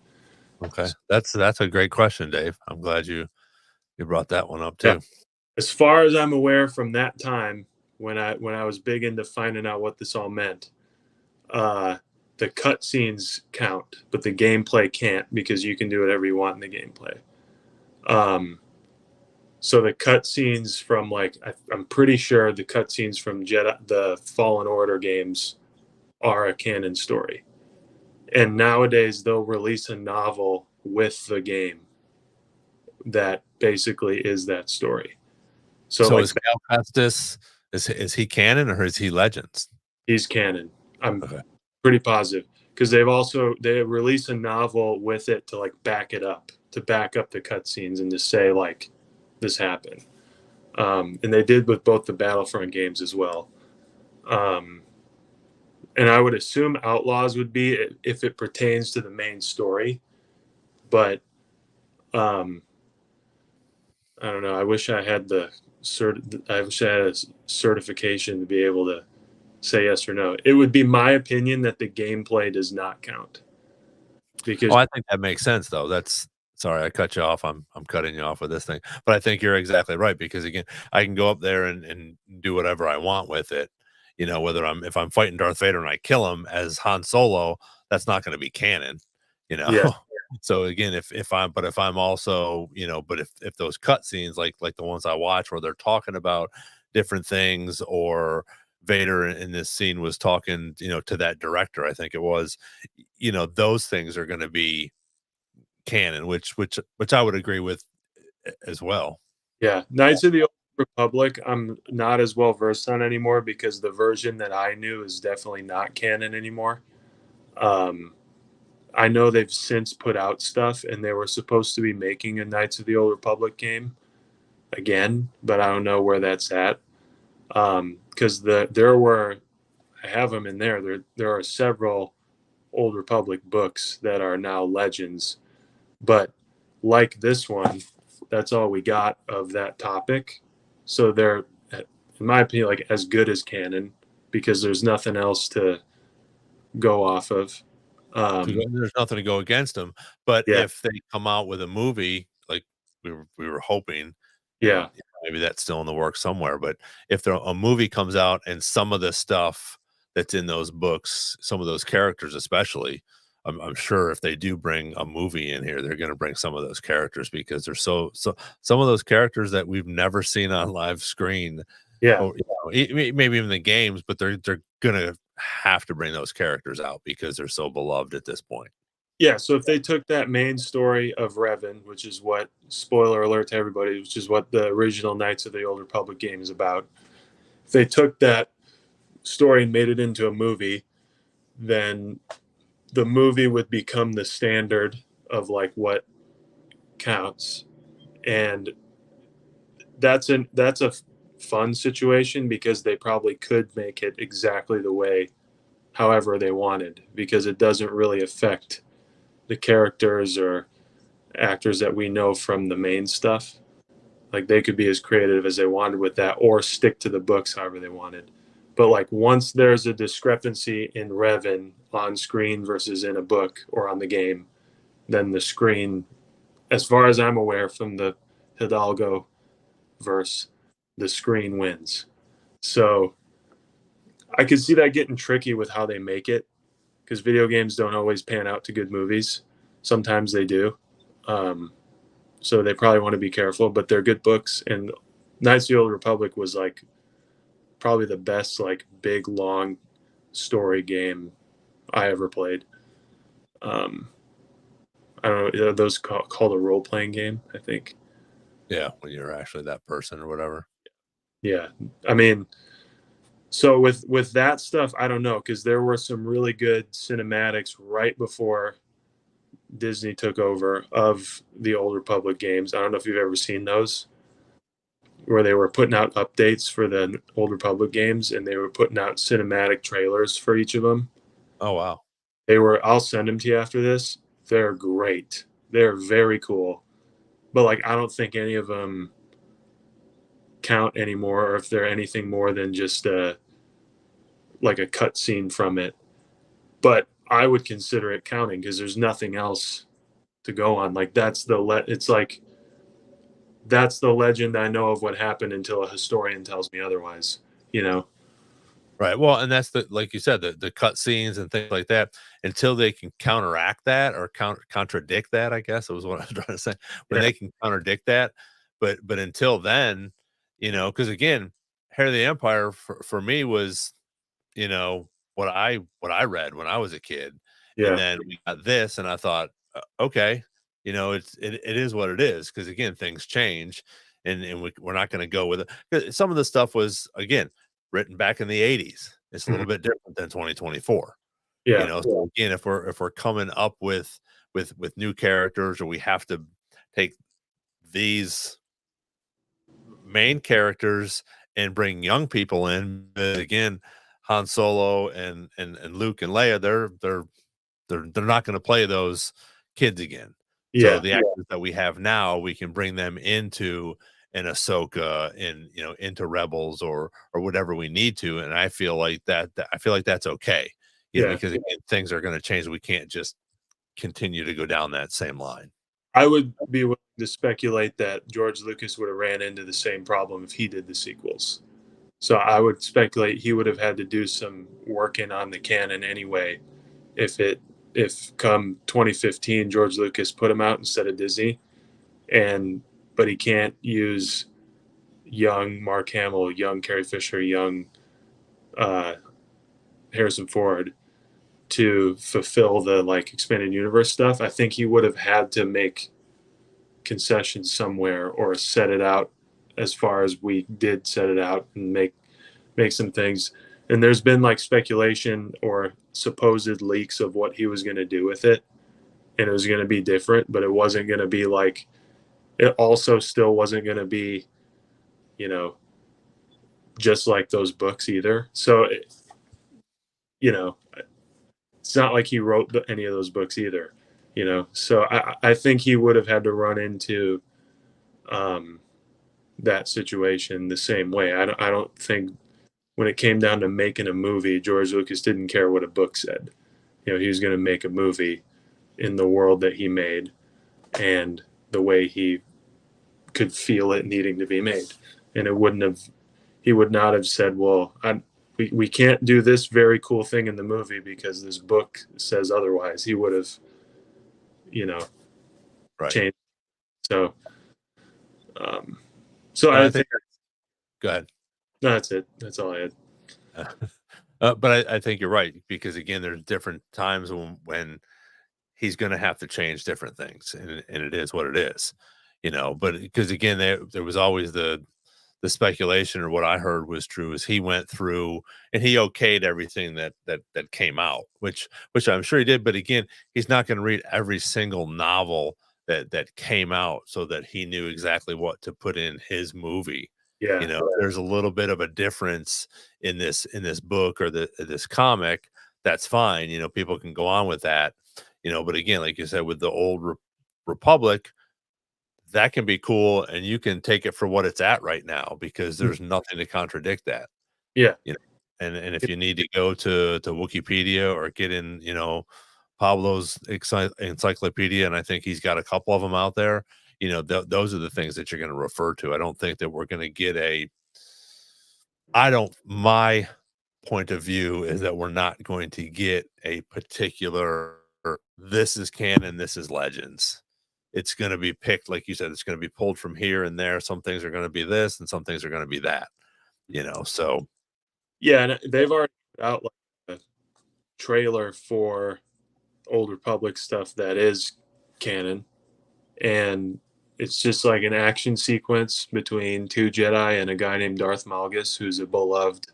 S1: Okay. That's a great question, Dave. I'm glad you brought that one up
S3: Yeah,
S1: too.
S3: as far as I'm aware from that time, when I was big into finding out what this all meant, uh, the cutscenes count, but the gameplay can't, because you can do whatever you want in the gameplay. So the cutscenes from, like, I'm pretty sure the cutscenes from the Fallen Order games are a canon story. And nowadays they'll release a novel with the game that basically is that story. So
S1: So
S3: like,
S1: is Cal Kestis, is he canon or is he Legends?
S3: he's canon. I'm
S1: Okay.
S3: pretty positive, because they release a novel with it to like back it up, to back up the cutscenes and to say like this happened. And they did with both the Battlefront games as well. Um, and I would assume Outlaws would be, if it pertains to the main story. But um, I don't know. I wish I had I wish I had a certification to be able to say yes or no. It would be my opinion that the gameplay does not count,
S1: Oh,
S3: because
S1: I think that makes sense though. That's sorry, I cut you off. I'm cutting you off with this thing. But I think you're exactly right because again, I can go up there and do whatever I want with it. You know, whether if I'm fighting Darth Vader and I kill him as Han Solo, that's not going to be canon, you know.
S3: yeah,
S1: So again, if I'm also, but if those cutscenes like the ones I watch where they're talking about different things, or Vader in this scene was talking, to that director, I think it was, those things are going to be canon, which I would agree with as well.
S3: yeah. Knights of the Old Republic, I'm not as well versed on anymore, because the version that I knew is definitely not canon anymore. Um, I know they've since put out stuff, and they were supposed to be making a Knights of the Old Republic game again, but I don't know where that's at. Because there were, I have them in there. There are several Old Republic books that are now legends, but like this one, that's all we got of that topic. So they're, in my opinion, like as good as canon, because there's nothing else to go off of.
S1: There's nothing to go against them, but
S3: Yeah,
S1: if they come out with a movie like we were hoping, and
S3: yeah,
S1: maybe that's still in the works somewhere, but if a movie comes out and some of the stuff that's in those books, some of those characters especially, I'm sure if they do bring a movie in here, they're going to bring some of those characters because they're so some of those characters that we've never seen on live screen,
S3: yeah.
S1: or maybe even the games, but they're gonna have to bring those characters out because they're so beloved at this point.
S3: Yeah, so if they took that main story of Revan, which is what, spoiler alert to everybody, which is what the original Knights of the Old Republic game is about, if they took that story and made it into a movie, then the movie would become the standard of like what counts. And that's a fun situation, because they probably could make it exactly the way however they wanted, because it doesn't really affect the characters or actors that we know from the main stuff. Like, they could be as creative as they wanted with that, or stick to the books however they wanted. But like, once there's a discrepancy in Revan on screen versus in a book or on the game, then the screen, as far as I'm aware from the Hidalgo verse, the screen wins. So I could see that getting tricky with how they make it, because video games don't always pan out to good movies. Sometimes they do. Um, so they probably want to be careful, but they're good books. And Knights of the Old Republic was like probably the best like big long story game I ever played. Um, I don't know, those called a role playing game, I think.
S1: Yeah, when you're actually that person or whatever.
S3: Yeah, I mean, so with that stuff, I don't know, because there were some really good cinematics right before Disney took over of the Old Republic games. I don't know if you've ever seen those, where they were putting out updates for the Old Republic games, and they were putting out cinematic trailers for each of them.
S1: Oh wow.
S3: I'll send them to you after this. They're great. They're very cool, but like I don't think any of them count anymore, or if they're anything more than just like a cut scene from it. But I would consider it counting because there's nothing else to go on. Like it's like that's the legend I know of what happened until a historian tells me otherwise. You know?
S1: Right. Well, and that's the like you said, the cut scenes and things like that, until they can counteract that or contradict that, I guess was what I was trying to say. When
S3: Yeah,
S1: they can contradict that, but until then, because again, Hair of the Empire for me was, what I read when I was a kid. And
S3: yeah,
S1: then we got this and I thought, okay, it is what it is. Cause again, things change and we're not going to go with it. 'Cause some of the stuff was again written back in the 80s. It's a
S3: mhm,
S1: little bit different than 2024.
S3: yeah,
S1: So again, if we're coming up with new characters or we have to take these main characters and bring young people in. But again, Han Solo and Luke and Leia, they're not going to play those kids again. So
S3: yeah.
S1: the actors that we have now, we can bring them into an Ahsoka, into Rebels or whatever we need to. And I feel like I feel like that's okay.
S3: Yeah.
S1: Because again, things are going to change. We can't just continue to go down that same line.
S3: I would be willing to speculate that George Lucas would have ran into the same problem if he did the sequels. So I would speculate he would have had to do some working on the canon anyway. If come 2015 George Lucas put him out instead of Disney, and but he can't use young Mark Hamill, young Carrie Fisher, young uh, Harrison Ford to fulfill the like expanded universe stuff. I think he would have had to make concessions somewhere or set it out as far as we did set it out and make some things. And there's been like speculation or supposed leaks of what he was going to do with it, and it was going to be different, but it wasn't going to be like, it also still wasn't going to be, you know, just like those books either. So you know, it's not like he wrote any of those books either, so I think he would have had to run into um that situation the same way. I don't think when it came down to making a movie, George Lucas didn't care what a book said. He was going to make a movie in the world that he made and the way he could feel it needing to be made. And he would not have said, well, we can't do this very cool thing in the movie because this book says otherwise. He would have, you know,
S1: Right.
S3: changed. So, um, so
S1: No,
S3: I
S1: I think
S3: think
S1: go ahead.
S3: no, that's it. That's all I had.
S1: But I think you're right because again, there's different times when he's going to have to change different things, and it is what it is, But because again, there was always the speculation, or what I heard was true, is he went through and he okayed everything that came out, which I'm sure he did. But again, he's not going to read every single novel that came out so that he knew exactly what to put in his movie.
S3: Yeah,
S1: There's a little bit of a difference in this book or this comic. That's fine. People can go on with that. But again, like you said, with the old Republic, that can be cool, and you can take it for what it's at right now because there's nothing to contradict that.
S3: yeah,
S1: You know, and if you need to go to Wikipedia or get in, Pablo's encyclopedia, and I think he's got a couple of them out there. Those are the things that you're going to refer to. I don't think that we're going to get a. I don't. My point of view is that we're not going to get a particular. This is canon. This is legends. It's going to be picked, like you said. It's going to be pulled from here and there. Some things are going to be this, and some things are going to be that. So
S3: yeah. And they've already put out like a trailer for Old Republic stuff that is canon, and it's just like an action sequence between two Jedi and a guy named Darth Malgus, who's a beloved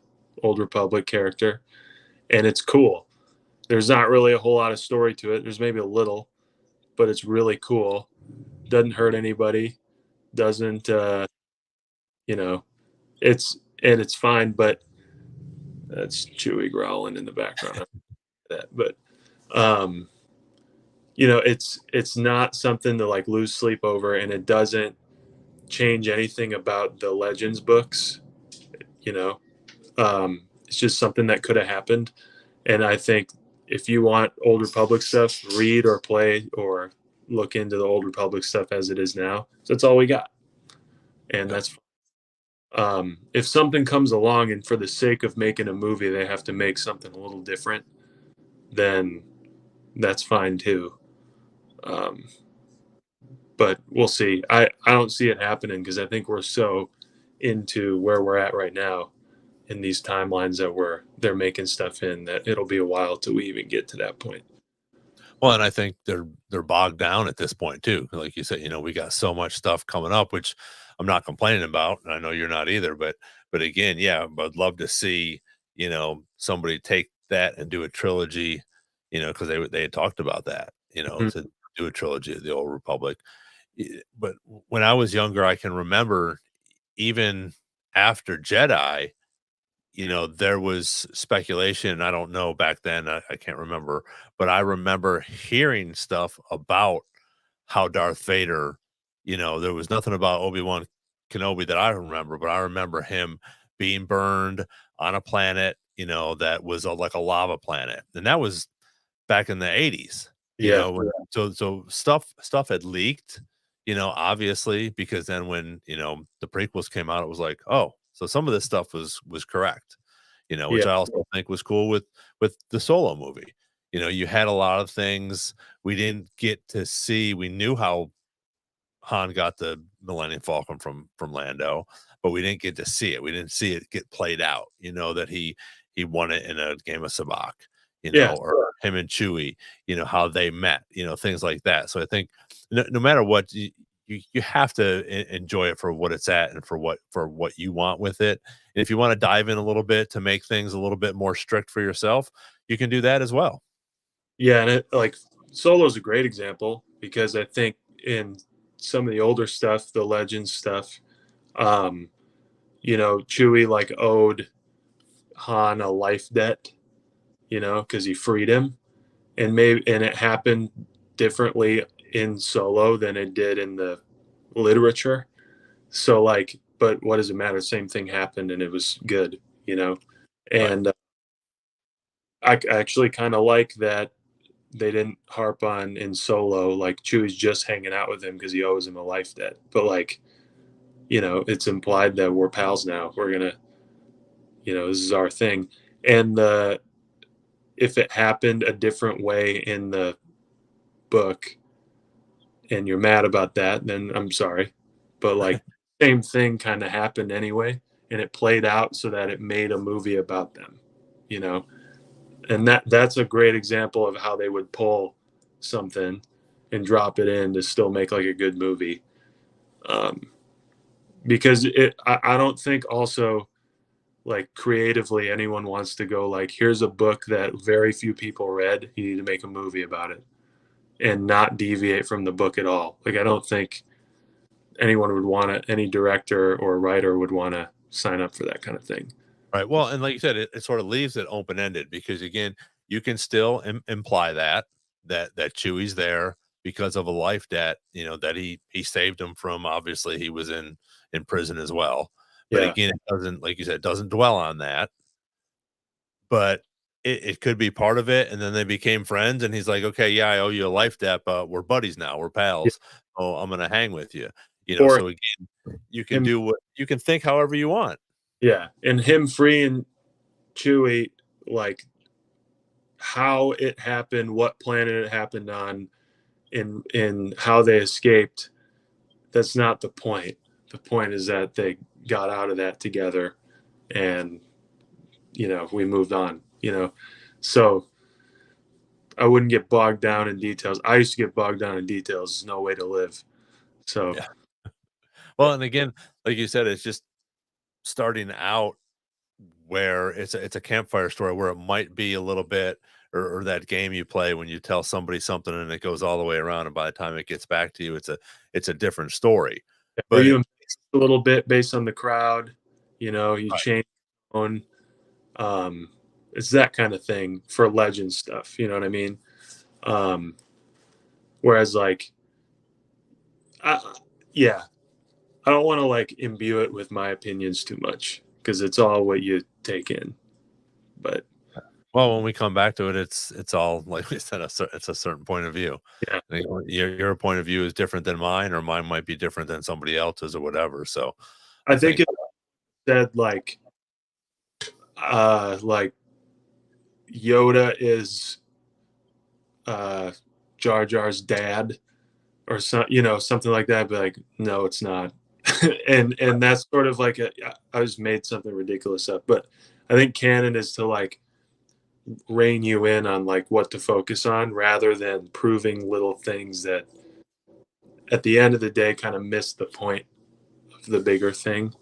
S3: Old Republic character, and it's cool. There's not really a whole lot of story to it. There's maybe a little, but it's really cool. Doesn't hurt anybody. Doesn't you know? It's fine, but that's Chewie growling in the background. That, but um, it's not something to like lose sleep over, and it doesn't change anything about the Legends books. You know, it's just something that could have happened. And I think if you want Old Republic stuff, read or play or look into the Old Republic stuff as it is now. So that's all we got, and
S1: Yep.
S3: that's if something comes along and for the sake of making a movie they have to make something a little different, then that's fine too. Um, but we'll see. I don't see it happening because I think we're so into where we're at right now in these timelines that they're making stuff in that it'll be a while till we even get to that point.
S1: Well, and I think they're bogged down at this point too. Like you said, we got so much stuff coming up, which I'm not complaining about, and I know you're not either. But again, yeah, I'd love to see somebody take that and do a trilogy. Because they had talked about that.
S3: Mhm.
S1: To do a trilogy of the Old Republic. But when I was younger, I can remember even after Jedi, there was speculation. I don't know back then. I can't remember, but I remember hearing stuff about how Darth Vader, there was nothing about Obi-Wan Kenobi that I remember, but I remember him being burned on a planet, that was like a lava planet. And that was back in the 80s,
S3: Yeah,
S1: so stuff had leaked, obviously, because then when, the prequels came out, it was like, "Oh, so some of this stuff was correct,"
S3: yeah,
S1: which I also think was cool with the Solo movie. You had a lot of things we didn't get to see. We knew how Han got the Millennium Falcon from Lando, but we didn't get to see it. We didn't see it get played out. That he won it in a game of sabacc,
S3: yeah.
S1: or him and Chewie, how they met, things like that. So I think no matter what, you have to enjoy it for what it's at and for what you want with it. And if you want to dive in a little bit to make things a little bit more strict for yourself, you can do that as well.
S3: Yeah, and like Solo's a great example because I think in some of the older stuff, the Legends stuff, um, Chewie like owed Han a life debt, because he freed him, and it happened differently in Solo than it did in the literature. So like, but what does it matter? Same thing happened, and it was good,
S1: Right.
S3: and I actually kind of like that they didn't harp on in Solo like Chewie's just hanging out with him because he owes him a life debt. But like, it's implied that we're pals now. We're gonna, this is our thing. And if it happened a different way in the book and you're mad about that, then I'm sorry. But like same thing kind of happened anyway, and it played out so that it made a movie about them, you know. And that's a great example of how they would pull something and drop it in to still make like a good movie. Um, because I don't think also like creatively anyone wants to go like, here's a book that very few people read. You need to make a movie about it and not deviate from the book at all. Like I don't think anyone would want to, any director or writer would want to sign up for that kind of thing.
S1: Right. Well, and like you said, it sort of leaves it open ended because again, you can still imply that Chewie's there because of a life debt, that he saved him from. Obviously, he was in prison as well. But
S3: Yeah.
S1: again, it doesn't, like you said, it doesn't dwell on that. But it could be part of it, and then they became friends, and he's like, "Okay, yeah, I owe you a life debt, but we're buddies now, we're
S3: Yeah.
S1: pals. Oh, I'm gonna hang with you."
S3: Or
S1: So again, you can
S3: him.
S1: do what you can think however you want.
S3: Yeah. And him freeing Chewie, like how it happened, what planet it happened on, in how they escaped. That's not the point. The point is that they got out of that together, and we moved on. So I wouldn't get bogged down in details. I used to get bogged down in details. There's no way to live. So
S1: Yeah. Well, and again, like you said, it's just starting out where it's a campfire story where it might be a little bit or that game you play when you tell somebody something and it goes all the way around and by the time it gets back to you it's a different story.
S3: or
S1: But
S3: you
S1: it
S3: invest a little bit based on the crowd. You
S1: right,
S3: change your own. It's that kind of thing for legend stuff. You know what I mean? Um, Whereas like, yeah, I don't want to like imbue it with my opinions too much because it's all what you take in. But
S1: Well, when we come back to it, it's all like we said, it's a certain point of view.
S3: yeah,
S1: I think your point of view is different than mine, or mine might be different than somebody else's, or whatever. So,
S3: I
S1: I
S3: think
S1: think
S3: it said like Yoda is Jar Jar's dad or something like that. But like, no, it's not. and that's sort of like I just made something ridiculous up. But I think canon is to like rein you in on like what to focus on rather than proving little things that at the end of the day kind of miss the point of the bigger thing.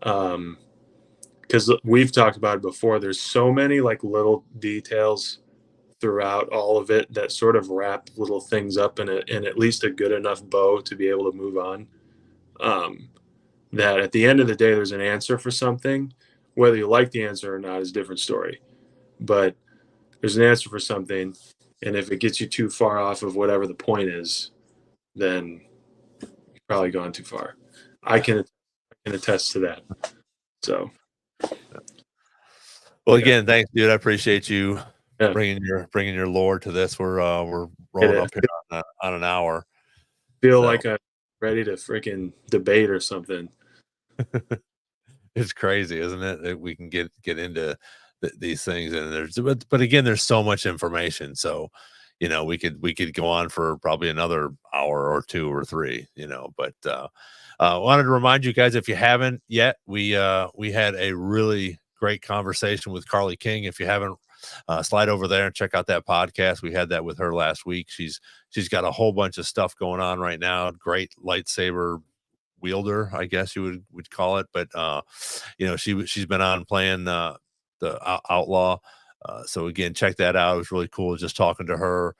S3: Because we've talked about it before, there's so many like little details throughout all of it that sort of wrap little things up in at least a good enough bow to be able to move on. That at the end of the day, there's an answer for something. Whether you like the answer or not is a different story. But there's an answer for something, and if it gets you too far off of whatever the point is, then you've probably gone too far. I can attest to that. So,
S1: well,
S3: yeah,
S1: again, thanks, dude. I appreciate you
S3: yeah,
S1: bringing your lore to this. We're
S3: get
S1: rolling
S3: it.
S1: up here on an hour.
S3: Feel
S1: So
S3: like I'm ready to freaking debate or something.
S1: it's crazy, isn't it? That we can get into these things, and but again, there's so much information. So, we could go on for probably another hour or two or three. But wanted to remind you guys, if you haven't yet, we had a really great conversation with Carly King. If you haven't, slide over there and check out that podcast. We had that with her last week. She's got a whole bunch of stuff going on right now. Great lightsaber wielder, I guess you would call it. But she's been on playing the Outlaw. So again, check that out. It was really cool just talking to her.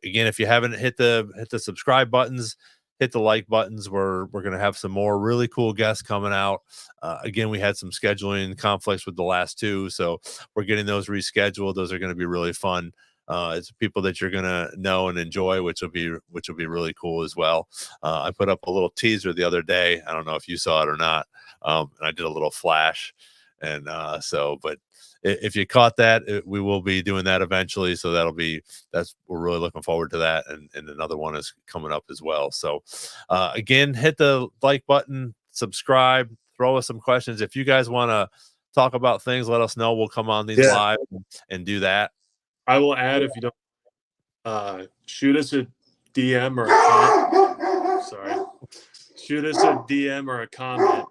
S1: Again, if you haven't hit the subscribe buttons, hit the like buttons. We're gonna have some more really cool guests coming out. Again, we had some scheduling conflicts with the last two, so we're getting those rescheduled. Those are going to be really fun. It's people that you're gonna know and enjoy, which will be really cool as well. I put up a little teaser the other day. I don't know if you saw it or not. And I did a little flash, and but if you caught that, we will be doing that eventually. So we're really looking forward to that, and another one is coming up as well. So again, hit the like button, subscribe, throw us some questions. If you guys want to talk about things, let us know. We'll come on these
S3: Yeah,
S1: live and do that.
S3: I will add if you don't shoot us a DM or a comment. Sorry, shoot us a DM or a comment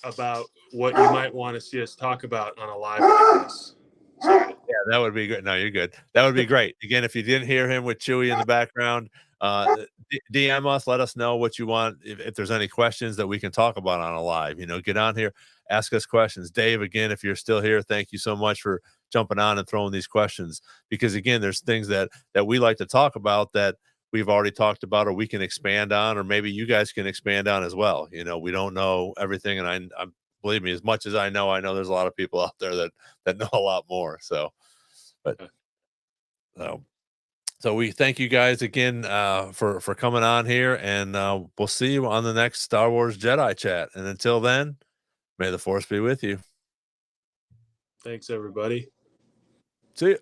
S3: about what you might want to see us talk about on a live like this. Sorry.
S1: Yeah, that would be good. No, you're good. That would be great. Again, if you didn't hear him with Chewy in the background, DM us, let us know what you want. If there's any questions that we can talk about on a live, get on here, ask us questions. Dave, again, if you're still here, thank you so much for jumping on and throwing these questions, because again, there's things that we like to talk about that we've already talked about, or we can expand on, or maybe you guys can expand on as well. We don't know everything, and I'm believe me, as much as I know there's a lot of people out there that know a lot more. So, but so we thank you guys again for coming on here, and we'll see you on the next Star Wars Jedi Chat. And until then, may the Force be with you.
S3: Thanks, everybody.
S1: See you.